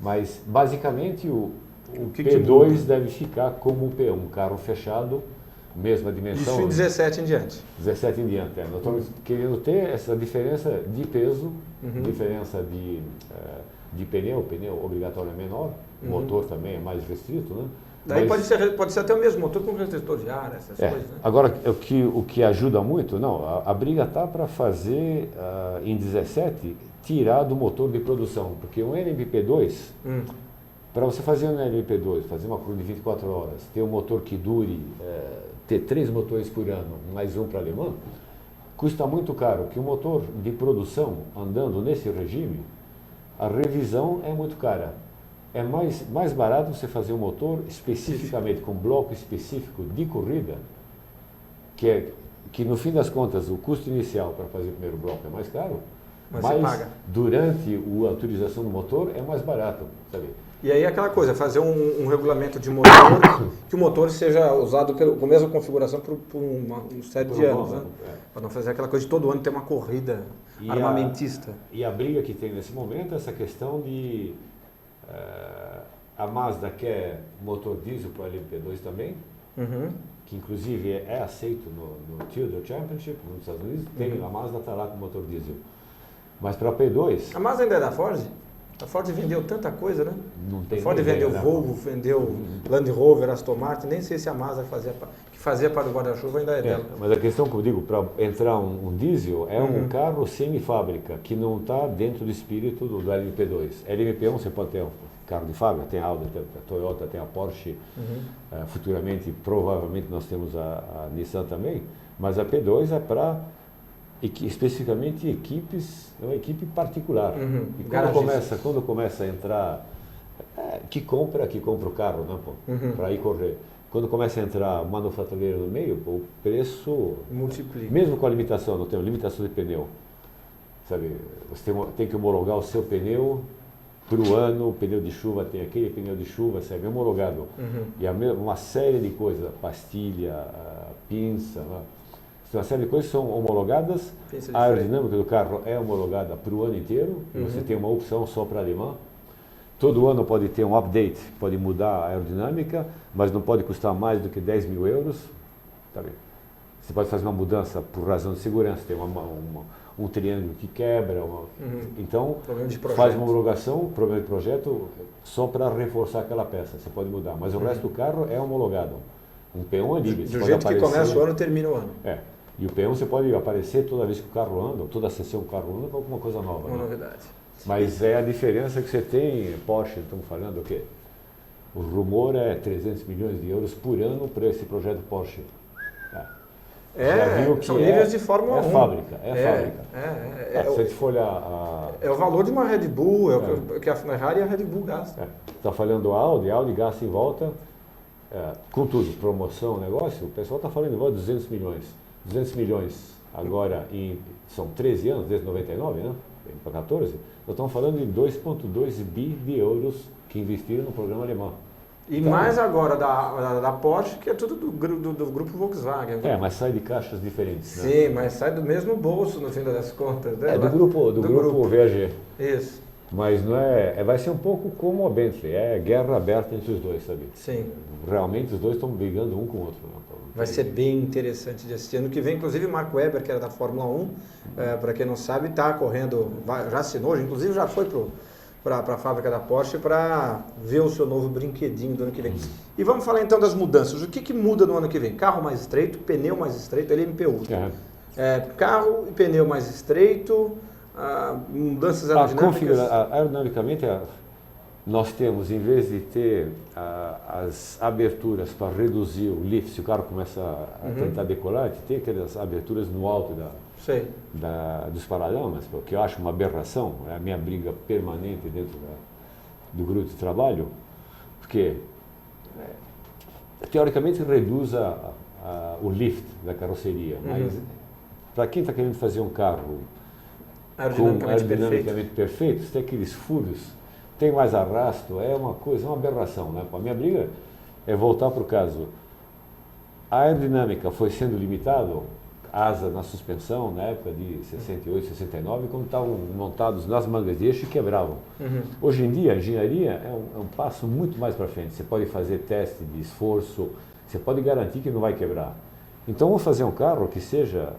Mas, basicamente, o que P2 muda? deve ficar como o P1, carro fechado, mesma dimensão. Isso em 17 em diante. 17 em diante. Nós estamos querendo ter essa diferença de peso, diferença de pneu, o pneu obrigatório é menor, o motor também é mais restrito, né? Daí Mas- pode ser até o mesmo motor com restritor de ar, essas coisas, né? Agora, o que ajuda muito, não, a briga está para fazer, em 17, tirar do motor de produção, porque um LMP2, para você fazer um LMP2, fazer uma curva de 24 horas, ter um motor que dure, ter 3 motores por ano, mais um para alemão, custa muito caro, que o motor de produção, andando nesse regime, a revisão é muito cara. É mais barato você fazer um motor especificamente, com bloco específico de corrida, que no fim das contas o custo inicial para fazer o primeiro bloco é mais caro, Mas você paga. durante a utilização do motor é mais barato, sabe? E aí aquela coisa, fazer um regulamento de motor, que o motor seja usado com a mesma configuração por uma série de anos, né? Para não fazer aquela coisa de todo ano ter uma corrida armamentista. E a briga que tem nesse momento é essa questão de... a Mazda quer motor diesel para o LMP2 também, que inclusive é aceito no Theodore Championship nos Estados Unidos, a Mazda está lá com motor diesel. Mas para P2... A Mazda ainda é da Ford? A Ford vendeu tanta coisa, né? Não tem a Ford ideia, vendeu né? Volvo, vendeu Land Rover, Aston Martin, nem sei se a Mazda que fazia para o guarda-chuva ainda é dela. Mas a questão que eu digo, para entrar um diesel, é um carro semi-fábrica, que não está dentro do espírito do LMP2. LMP1 você pode ter um carro de fábrica, tem a Audi, tem a Toyota, tem a Porsche, futuramente, provavelmente nós temos a Nissan também, mas a P2 é para especificamente equipes, é uma equipe particular. E quando começa a entrar, que compra o carro, né, para ir correr. Quando começa a entrar manufatureiro no meio, o preço multiplica. Mesmo com a limitação, não tem limitação de pneu. Sabe, você tem que homologar o seu pneu para o ano, o pneu de chuva tem aquele pneu de chuva, sabe, homologado. E uma série de coisas, pastilha, pinça, né? Uma série de coisas são homologadas, a aerodinâmica do carro é homologada para o ano inteiro, você tem uma opção só para alemã. Todo ano pode ter um update, pode mudar a aerodinâmica, mas não pode custar mais do que 10 mil euros. Sabe? Você pode fazer uma mudança por razão de segurança, tem um triângulo que quebra, então faz uma homologação, problema de projeto, só para reforçar aquela peça, você pode mudar, mas o resto do carro é homologado. Um P1 é livre. Do jeito que começa o ano, termina o ano. E o P1 você pode aparecer toda vez que o carro anda, toda a sessão que o carro anda, com alguma coisa nova. Uma novidade. Mas é a diferença que você tem, Porsche, estamos falando o quê? O rumor é 300 milhões de euros por ano para esse projeto Porsche. São níveis de Fórmula 1. É fábrica. Se a gente for olhar... É o valor de uma Red Bull, que a Ferrari e a Red Bull gastam. Está falando a Audi gasta em volta, com tudo, promoção, negócio, o pessoal está falando em volta de 200 milhões. 200 milhões agora, são 13 anos, desde 99, né? Para 14, nós estamos falando de 2,2 bi de euros que investiram no programa alemão. E então, mais agora da Porsche, que é tudo do grupo Volkswagen. Mas sai de caixas diferentes. Sim, né? Mas sai do mesmo bolso, no fim das contas. Né? Do grupo VAG. Isso. Mas não vai ser um pouco como a Bentley, é guerra aberta entre os dois, sabe? Sim. Realmente os dois estão brigando um com o outro. Né? Vai ser bem interessante de assistir. Ano que vem, inclusive, o Mark Webber, que era da Fórmula 1, para quem não sabe, está correndo, já assinou, inclusive já foi para a fábrica da Porsche para ver o seu novo brinquedinho do ano que vem. E vamos falar então das mudanças. O que muda no ano que vem? Carro mais estreito, pneu mais estreito, LMP1. Carro e pneu mais estreito, mudanças aerodinâmicas. Aerodinamicamente, nós temos, em vez de ter as aberturas para reduzir o lift, se o carro começa a tentar decolar, a gente tem aquelas aberturas no alto dos paralamas, o que eu acho uma aberração, é a minha briga permanente dentro do grupo de trabalho, porque teoricamente reduz o lift da carroceria, mas para quem está querendo fazer um carro aerodinamicamente perfeito, você tem aqueles furos, tem mais arrasto, é uma aberração. Né? A minha briga é voltar para o caso. A aerodinâmica foi sendo limitada, asa na suspensão, na época de 68, 69, quando estavam montados nas mangas de eixo e quebravam. Hoje em dia, a engenharia é um passo muito mais para frente. Você pode fazer teste de esforço, você pode garantir que não vai quebrar. Então, vamos fazer um carro que seja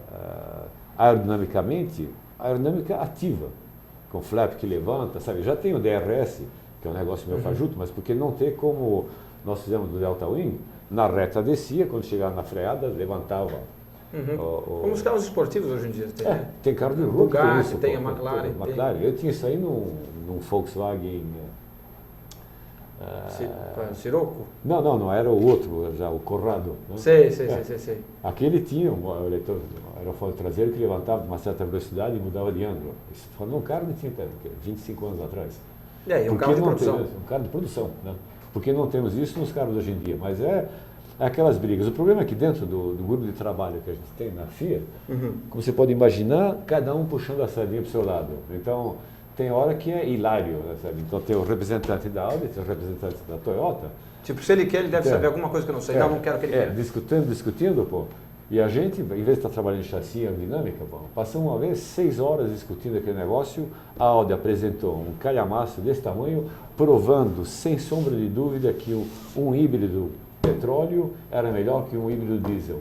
aerodinâmica ativa, com flap que levanta, sabe? Já tem o DRS, que é um negócio meio fajuto, mas porque não ter como nós fizemos do Delta Wing, na reta descia, quando chegava na freada, levantava. Como os carros esportivos hoje em dia tem, né? Tem carro de rua. Bugatti, tem a McLaren. Eu tinha isso aí num Volkswagen... Sirocco? Não, era o outro, já o Corrado. Né? Sei. Aquele tinha um aerofólio traseiro que levantava uma certa velocidade e mudava de ângulo. Isso foi num carro que tinha 25 anos atrás. Um carro de produção. Um carro de produção, né? Porque não temos isso nos carros hoje em dia, mas é aquelas brigas. O problema é que dentro do grupo de trabalho que a gente tem na FIA, como você pode imaginar, cada um puxando a sardinha para o seu lado. Então, tem hora que é hilário, né, sabe? Então tem o representante da Audi, tem o representante da Toyota. Tipo, se ele quer, ele deve saber alguma coisa que eu não sei. Não quero que ele quer. Discutindo, pô. E a gente, em vez de estar trabalhando em chassi e aerodinâmica, passamos uma vez 6 horas discutindo aquele negócio. A Audi apresentou um calhamaço desse tamanho, provando, sem sombra de dúvida, que um híbrido petróleo era melhor que um híbrido diesel.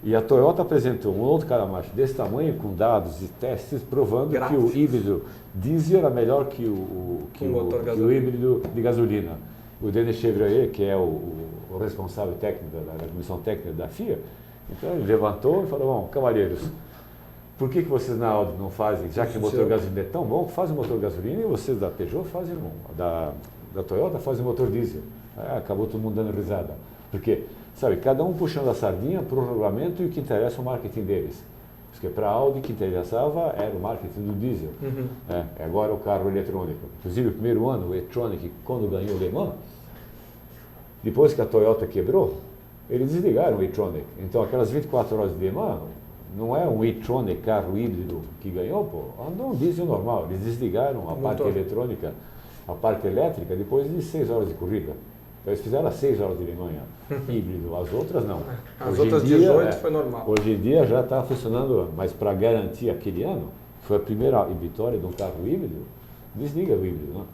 E a Toyota apresentou um outro carro-macho desse tamanho, com dados e testes, provando que o híbrido diesel era melhor que o híbrido de gasolina. O Denis Chevrier, que é o responsável técnico da comissão técnica da FIA, então ele levantou e falou: bom, cavalheiros, por que vocês na Audi não fazem, já que o motor gasolina é tão bom, fazem o motor gasolina e vocês da Peugeot fazem, da Toyota fazem o motor diesel. Acabou todo mundo dando risada. Porque, sabe, cada um puxando a sardinha para o regulamento e o que interessa é o marketing deles. Porque para a Audi o que interessava era o marketing do diesel. Agora o carro eletrônico. Inclusive o primeiro ano, o e-tronic, quando ganhou o Le Mans, depois que a Toyota quebrou, eles desligaram o e-tronic. Então aquelas 24 horas de Le Mans, não é um e-tronic carro híbrido que ganhou, andou um diesel normal. Eles desligaram a parte eletrônica, a parte elétrica, depois de 6 horas de corrida. Então, eles fizeram as 6 horas de Alemanha híbrido, as outras não. As outras 18 foi normal. Hoje em dia já está funcionando, mas para garantir aquele ano, foi a primeira vitória de um carro híbrido, desliga o híbrido, né?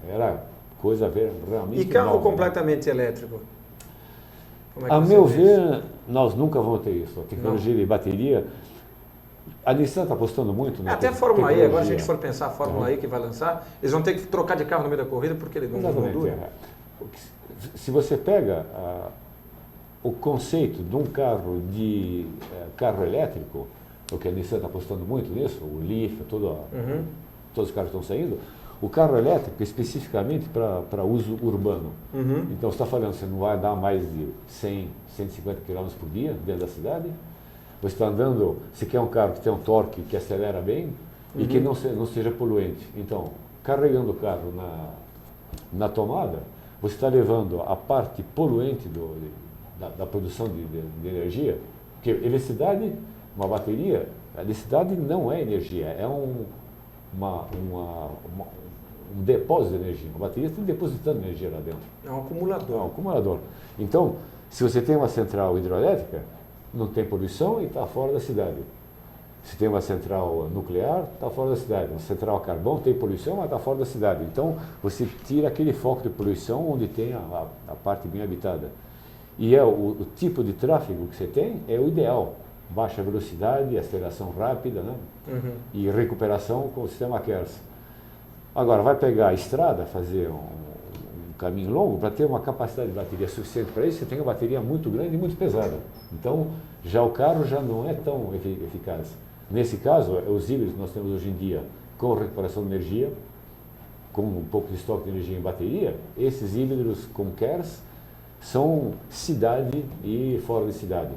Era coisa a ver realmente. E carro nova, completamente elétrico? A meu ver, nós nunca vamos ter isso. A tecnologia de bateria. A Nissan está apostando muito na até a Fórmula E, agora se a gente for pensar a Fórmula E que vai lançar, eles vão ter que trocar de carro no meio da corrida porque ele não dura. Se você pega o conceito de um carro elétrico, o que a Nissan está apostando muito nisso, o Leaf, todos os carros estão saindo, o carro elétrico especificamente para uso urbano. Então você está falando, você não vai dar mais de 100, 150 km por dia dentro da cidade, você está andando, você quer um carro que tem um torque que acelera bem e que não seja poluente. Então, carregando o carro na tomada, você está levando a parte poluente da produção de energia, porque eletricidade, uma bateria, a eletricidade não é energia, é um depósito de energia. Uma bateria está depositando energia lá dentro. É um acumulador. É um acumulador. Então, se você tem uma central hidrelétrica, não tem poluição e está fora da cidade. Se tem uma central nuclear, está fora da cidade. Uma central a carvão tem poluição, mas está fora da cidade. Então, você tira aquele foco de poluição onde tem a parte bem habitada. E o tipo de tráfego que você tem é o ideal. Baixa velocidade, aceleração rápida, né? E recuperação com o sistema KERS. Agora, vai pegar a estrada, fazer um caminho longo, para ter uma capacidade de bateria suficiente para isso, você tem uma bateria muito grande e muito pesada. Então, já o carro já não é tão eficaz. Nesse caso, os híbridos que nós temos hoje em dia, com recuperação de energia, com um pouco de estoque de energia em bateria, esses híbridos com KERS são cidade e fora de cidade.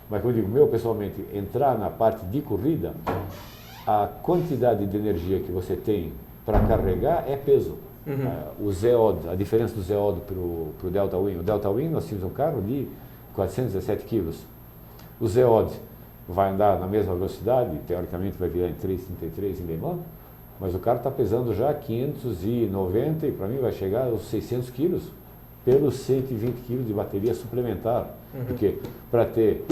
Mas, como eu digo, pessoalmente, entrar na parte de corrida, a quantidade de energia que você tem para carregar é peso. O Z-Od, a diferença do Z-Od para o Delta Wing. O Delta Wing, nós tínhamos um carro de 417 quilos. O Z-Od vai andar na mesma velocidade, teoricamente vai virar em 3,33 em Le Mans, mas o carro está pesando já 590 e para mim vai chegar aos 600 quilos pelos 120 quilos de bateria suplementar. Porque para ter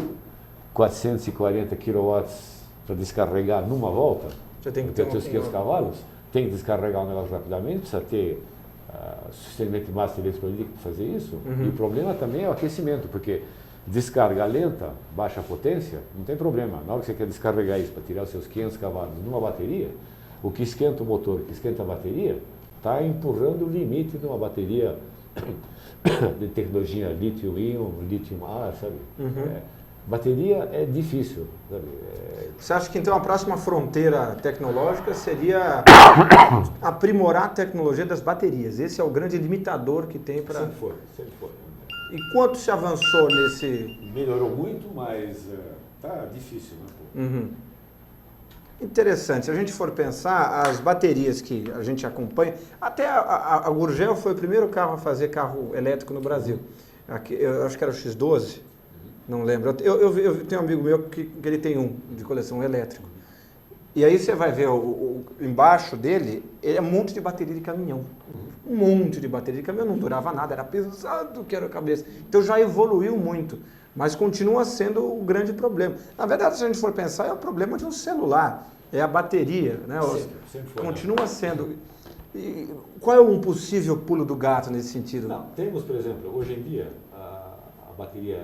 440 quilowatts para descarregar numa volta, você tem que ter seus 500 cavalos, tem que descarregar o negócio rapidamente, precisa ter suficientemente massa eletrolítica para fazer isso. E o problema também é o aquecimento, porque descarga lenta, baixa potência, não tem problema. Na hora que você quer descarregar isso para tirar os seus 500 cavalos numa bateria, o que esquenta o motor, o que esquenta a bateria, está empurrando o limite de uma bateria de tecnologia lítio-íon, lítio-ar, sabe? Bateria é difícil, sabe? Você acha que então a próxima fronteira tecnológica seria aprimorar a tecnologia das baterias? Esse é o grande limitador que tem para... Sempre foi. E quanto se avançou nesse... Melhorou muito, mas tá difícil, né? Interessante. Se a gente for pensar, as baterias que a gente acompanha... Até a Gurgel foi o primeiro carro a fazer carro elétrico no Brasil. Aqui, eu acho que era o X12, não lembro. Eu tenho um amigo meu que ele tem um de coleção elétrico. E aí você vai ver embaixo dele, ele é um monte de bateria de caminhão. Um monte de bateria de caminhão, não durava nada, era pesado que era a cabeça. Então já evoluiu muito, mas continua sendo o grande problema. Na verdade, se a gente for pensar, é o problema de um celular, é a bateria, né? Sempre foi, continua sendo. E qual é um possível pulo do gato nesse sentido? Não, temos, por exemplo, hoje em dia, a bateria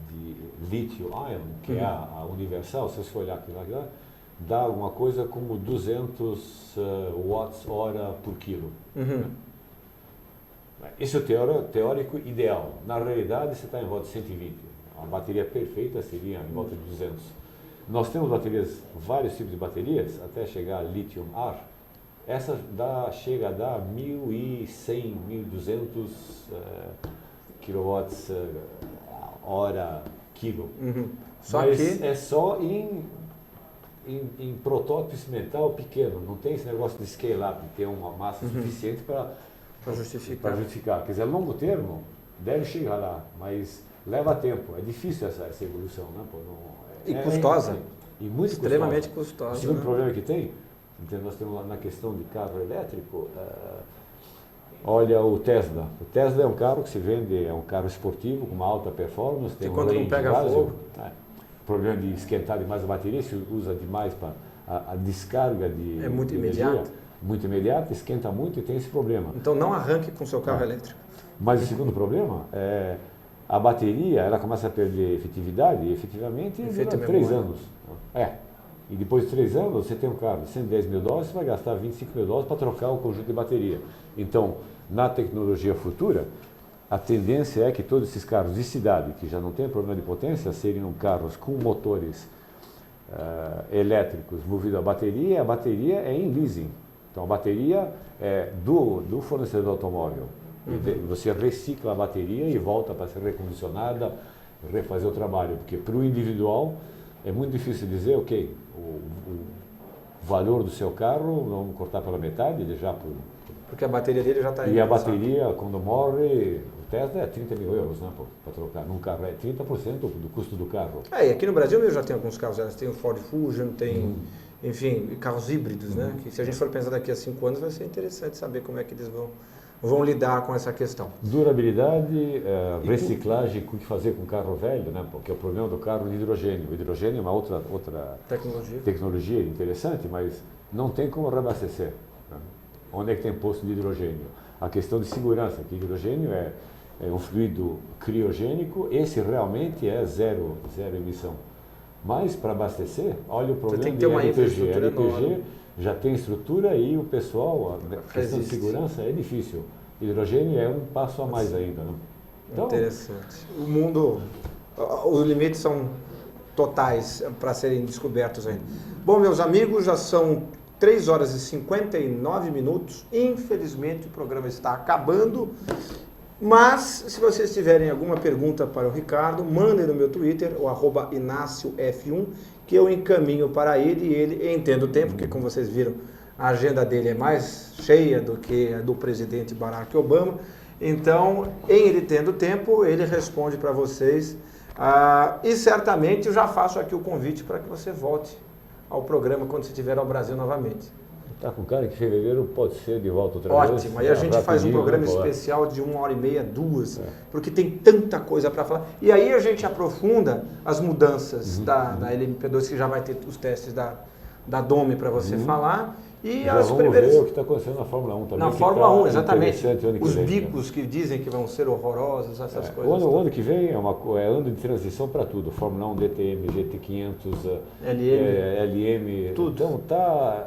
de lítio-ion, que é a universal, se você for olhar aqui lá, dá alguma coisa como 200 watts-hora por quilo. Né? Esse é o teórico ideal. Na realidade, você está em volta de 120. A bateria perfeita seria em volta de 200. Nós temos baterias, vários tipos de baterias, até chegar a lithium-ar. Essa chega a dar 1.100, 1.200 kilowatts hora quilo. Só Mas que é só em protótipo experimental pequeno. Não tem esse negócio de scale-up, de ter uma massa suficiente para justificar. Quer dizer, a longo termo deve chegar lá, mas leva tempo. É difícil essa evolução, né? Pô, e custosa. E muito extremamente custosa. O segundo né? problema que tem, então nós temos na questão de carro elétrico, olha o Tesla. O Tesla é um carro que se vende, é um carro esportivo com uma alta performance, tem quando não pega fogo. Problema de esquentar demais a bateria, se usa demais para a descarga de é muito de imediata. energia, muito imediata, esquenta muito e tem esse problema. Então não arranque com seu carro elétrico. Mas o segundo problema é a bateria, ela começa a perder efetividade e efetivamente dura 3 anos. E depois de 3 anos você tem um carro de 110 mil dólares, você vai gastar 25 mil dólares para trocar o conjunto de bateria. Então, na tecnologia futura, a tendência é que todos esses carros de cidade, que já não tem problema de potência, seriam carros com motores elétricos movidos a bateria é em leasing. Então a bateria é do fornecedor do automóvel. Você recicla a bateria e volta para ser recondicionada, refazer o trabalho. Porque para o individual é muito difícil dizer, ok, o valor do seu carro, vamos cortar pela metade, deixar por... Porque a bateria dele já está aí. E a bateria, quando morre, o Tesla é 30 mil euros, né, para trocar. Num carro é 30% do custo do carro. E aqui no Brasil mesmo já tem alguns carros, tem o Ford Fusion, tem, enfim, carros híbridos, né? Que se a gente for pensar daqui a 5 anos, vai ser interessante saber como é que eles vão lidar com essa questão. Durabilidade, reciclagem, o que fazer com carro velho, né? Porque é o problema do carro de hidrogênio. O hidrogênio é uma outra tecnologia interessante, mas não tem como reabastecer. Né? Onde é que tem posto de hidrogênio? A questão de segurança, que hidrogênio é um fluido criogênico, esse realmente é zero emissão. Mas para abastecer, olha o problema tem que ter uma infraestrutura LPG já tem estrutura e o pessoal, a questão de segurança é difícil. Hidrogênio é um passo a mais ainda. Né? Então, interessante. O mundo, os limites são totais para serem descobertos ainda. Bom, meus amigos, já são 3 horas e 59 minutos. Infelizmente o programa está acabando. Mas, se vocês tiverem alguma pergunta para o Ricardo, mandem no meu Twitter, o @InácioF1, que eu encaminho para ele e ele entende o tempo, porque como vocês viram, a agenda dele é mais cheia do que a do presidente Barack Obama. Então, em ele tendo tempo, ele responde para vocês. E certamente eu já faço aqui o convite para que você volte ao programa quando você estiver ao Brasil novamente. Está com cara que fevereiro pode ser de volta outra vez. Ótimo, aí a gente faz um programa especial de 1h30, 2, porque tem tanta coisa para falar. E aí a gente aprofunda as mudanças da LMP2, que já vai ter os testes da DOME para você falar. E já as vamos ver o que está acontecendo na Fórmula 1 também. Na Fórmula 1, exatamente. Os vem, bicos que dizem que vão ser horrorosos, essas coisas. O ano que vem é ano de transição para tudo. Fórmula 1, DTM, GT500, LM, tudo. Então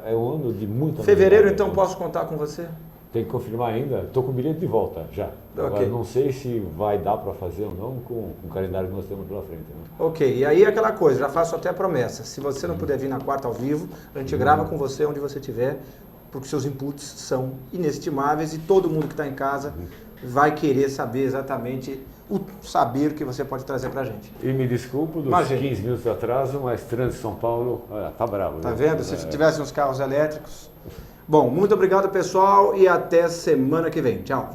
é um ano de muita Fevereiro, novidade. então, posso contar com você? Tem que confirmar ainda. Estou com o bilhete de volta já. Okay. Agora não sei se vai dar para fazer ou não com o calendário que nós temos pela frente. Né? Ok, e aí aquela coisa, já faço até a promessa. Se você não puder vir na quarta ao vivo, a gente grava com você onde você estiver, porque seus inputs são inestimáveis e todo mundo que está em casa vai querer saber exatamente o saber que você pode trazer para a gente. E me desculpo dos 15 minutos de atraso, mas Trânsito São Paulo, tá bravo. Tá vendo? Se tivesse uns carros elétricos. Bom, muito obrigado, pessoal, e até semana que vem. Tchau.